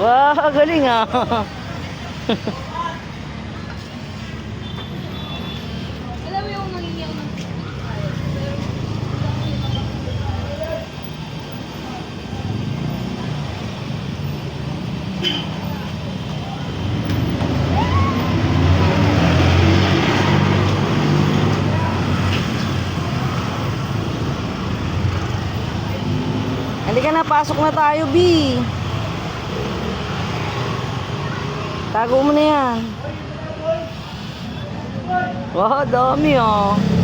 Wow, galing ah. Alam mo yung nangingi ako ng Halika na, pasok na tayo, B. Tago mo na yan. Wow, dami oh.